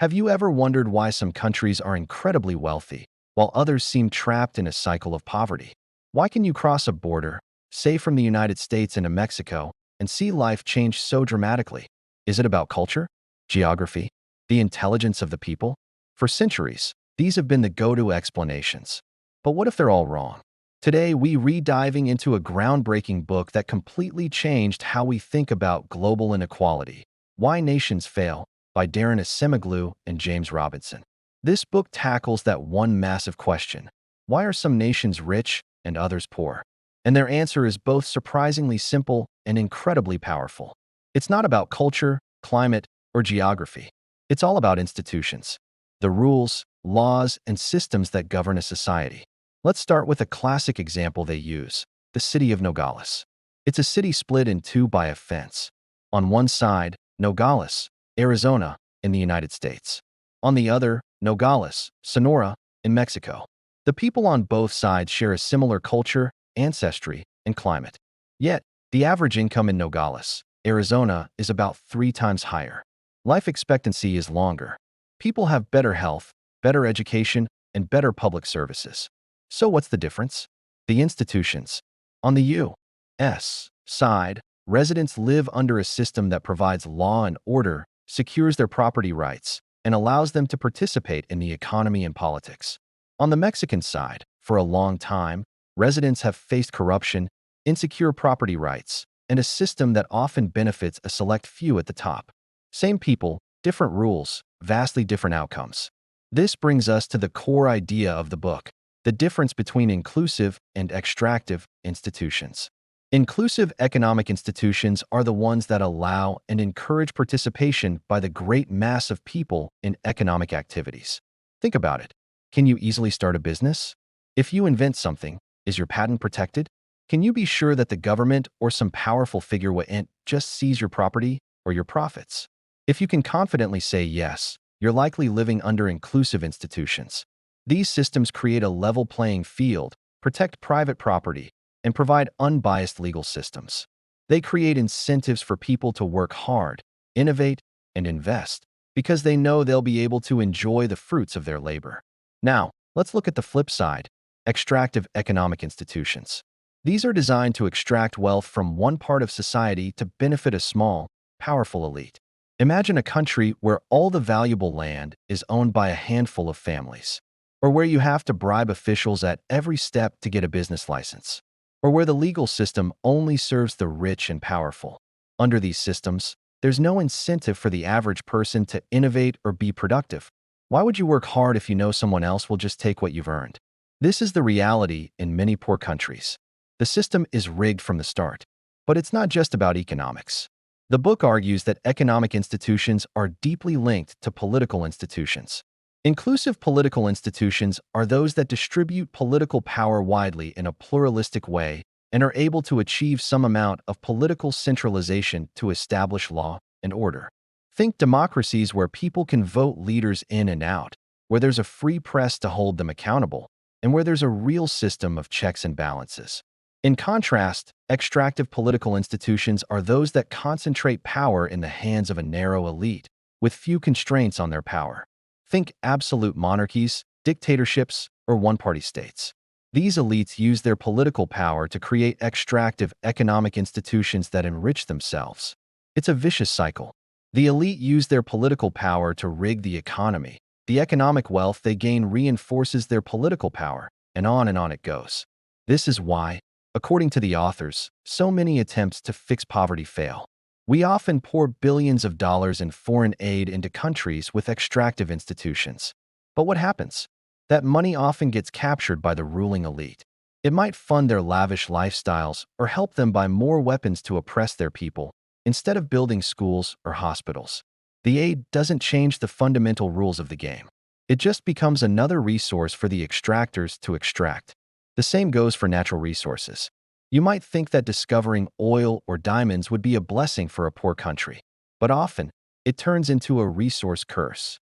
Have you ever wondered why some countries are incredibly wealthy, while others seem trapped in a cycle of poverty? Why can you cross a border, say from the United States into Mexico, and see life change so dramatically? Is it about culture, geography, the intelligence of the people? For centuries, these have been the go-to explanations. But what if they're all wrong? Today, we re-diving into a groundbreaking book that completely changed how we think about global inequality. Why Nations Fail, by Daron Acemoglu and Robinson. This book tackles that one massive question: why are some nations rich and others poor? And their answer is both surprisingly simple and incredibly powerful. It's not about culture, climate, or geography. It's all about institutions, the rules, laws, and systems that govern a society. Let's start with a classic example they use: the city of Nogales. It's a city split in two by a fence. On one side, Nogales, Arizona, in the United States. On the other, Nogales, Sonora, in Mexico. The people on both sides share a similar culture, ancestry, and climate. Yet, the average income in Nogales, Arizona, is about 3 times higher. Life expectancy is longer. People have better health, better education, and better public services. So what's the difference? The institutions. On the U.S. side, residents live under a system that provides law and order, secures their property rights, and allows them to participate in the economy and politics. On the Mexican side, for a long time, residents have faced corruption, insecure property rights, and a system that often benefits a select few at the top. Same people, different rules, vastly different outcomes. This brings us to the core idea of the book: the difference between inclusive and extractive institutions. Inclusive economic institutions are the ones that allow and encourage participation by the great mass of people in economic activities. Think about it. Can you easily start a business? If you invent something, is your patent protected? Can you be sure that the government or some powerful figure won't just seize your property or your profits? If you can confidently say yes, you're likely living under inclusive institutions. These systems create a level playing field, protect private property, and provide unbiased legal systems. They create incentives for people to work hard, innovate, and invest, because they know they'll be able to enjoy the fruits of their labor. Now, let's look at the flip side: extractive economic institutions. These are designed to extract wealth from one part of society to benefit a small, powerful elite. Imagine a country where all the valuable land is owned by a handful of families, or where you have to bribe officials at every step to get a business license, or where the legal system only serves the rich and powerful. Under these systems, there's no incentive for the average person to innovate or be productive. Why would you work hard if you know someone else will just take what you've earned? This is the reality in many poor countries. The system is rigged from the start. But it's not just about economics. The book argues that economic institutions are deeply linked to political institutions. Inclusive political institutions are those that distribute political power widely in a pluralistic way and are able to achieve some amount of political centralization to establish law and order. Think democracies where people can vote leaders in and out, where there's a free press to hold them accountable, and where there's a real system of checks and balances. In contrast, extractive political institutions are those that concentrate power in the hands of a narrow elite, with few constraints on their power. Think absolute monarchies, dictatorships, or one-party states. These elites use their political power to create extractive economic institutions that enrich themselves. It's a vicious cycle. The elite use their political power to rig the economy. The economic wealth they gain reinforces their political power, and on it goes. This is why, according to the authors, so many attempts to fix poverty fail. We often pour billions of dollars in foreign aid into countries with extractive institutions. But what happens? That money often gets captured by the ruling elite. It might fund their lavish lifestyles or help them buy more weapons to oppress their people, instead of building schools or hospitals. The aid doesn't change the fundamental rules of the game. It just becomes another resource for the extractors to extract. The same goes for natural resources. You might think that discovering oil or diamonds would be a blessing for a poor country, but often, it turns into a resource curse.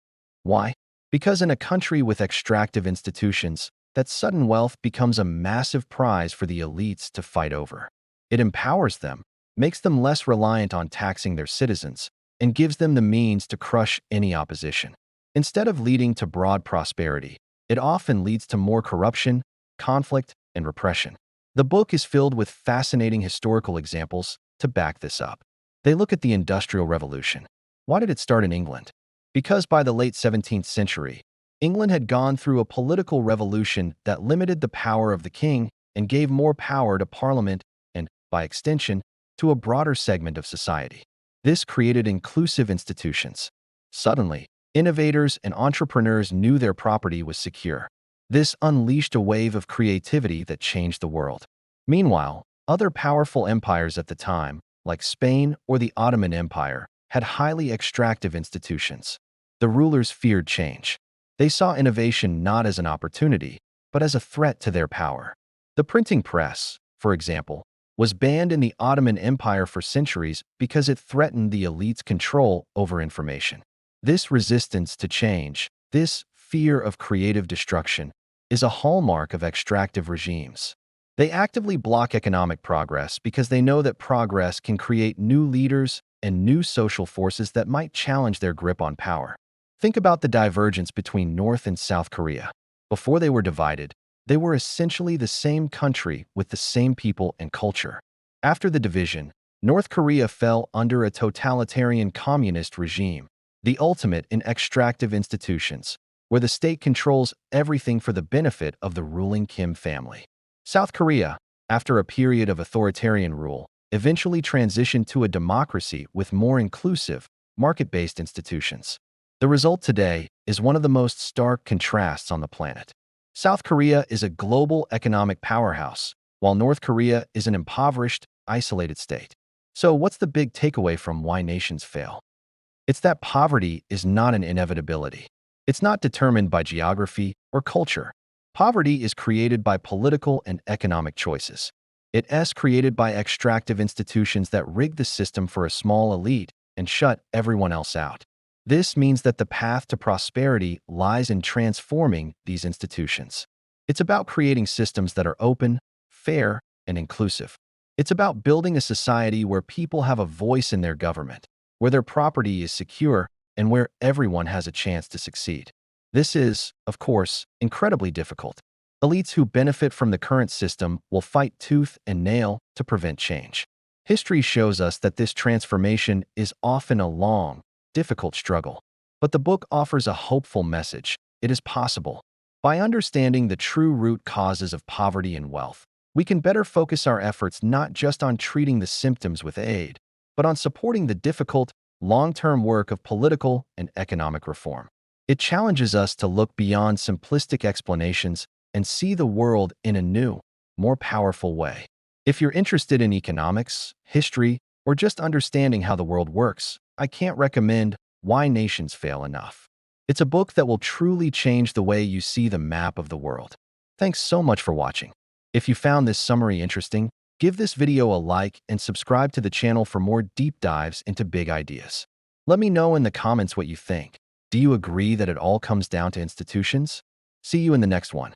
Why? Because in a country with extractive institutions, that sudden wealth becomes a massive prize for the elites to fight over. It empowers them, makes them less reliant on taxing their citizens, and gives them the means to crush any opposition. Instead of leading to broad prosperity, it often leads to more corruption, conflict, and repression. The book is filled with fascinating historical examples to back this up. They look at the Industrial Revolution. Why did it start in England? Because by the late 17th century, England had gone through a political revolution that limited the power of the king and gave more power to Parliament and, by extension, to a broader segment of society. This created inclusive institutions. Suddenly, innovators and entrepreneurs knew their property was secure. This unleashed a wave of creativity that changed the world. Meanwhile, other powerful empires at the time, like Spain or the Ottoman Empire, had highly extractive institutions. The rulers feared change. They saw innovation not as an opportunity, but as a threat to their power. The printing press, for example, was banned in the Ottoman Empire for centuries because it threatened the elite's control over information. This resistance to change, this fear of creative destruction, is a hallmark of extractive regimes. They actively block economic progress because they know that progress can create new leaders and new social forces that might challenge their grip on power. Think about the divergence between North and South Korea. Before they were divided, they were essentially the same country with the same people and culture. After the division, North Korea fell under a totalitarian communist regime, the ultimate in extractive institutions, where the state controls everything for the benefit of the ruling Kim family. South Korea, after a period of authoritarian rule, eventually transitioned to a democracy with more inclusive, market-based institutions. The result today is one of the most stark contrasts on the planet. South Korea is a global economic powerhouse, while North Korea is an impoverished, isolated state. So what's the big takeaway from why nations fail? It's that poverty is not an inevitability. It's not determined by geography or culture. Poverty is created by political and economic choices. It's created by extractive institutions that rig the system for a small elite and shut everyone else out. This means that the path to prosperity lies in transforming these institutions. It's about creating systems that are open, fair, and inclusive. It's about building a society where people have a voice in their government, where their property is secure, and where everyone has a chance to succeed. This is, of course, incredibly difficult. Elites who benefit from the current system will fight tooth and nail to prevent change. History shows us that this transformation is often a long, difficult struggle. But the book offers a hopeful message. It is possible. By understanding the true root causes of poverty and wealth, we can better focus our efforts not just on treating the symptoms with aid, but on supporting the difficult, long-term work of political and economic reform. It challenges us to look beyond simplistic explanations and see the world in a new, more powerful way. If you're interested in economics, history, or just understanding how the world works, I can't recommend Why Nations Fail enough. It's a book that will truly change the way you see the map of the world. Thanks so much for watching. If you found this summary interesting, give this video a like and subscribe to the channel for more deep dives into big ideas. Let me know in the comments what you think. Do you agree that it all comes down to institutions? See you in the next one.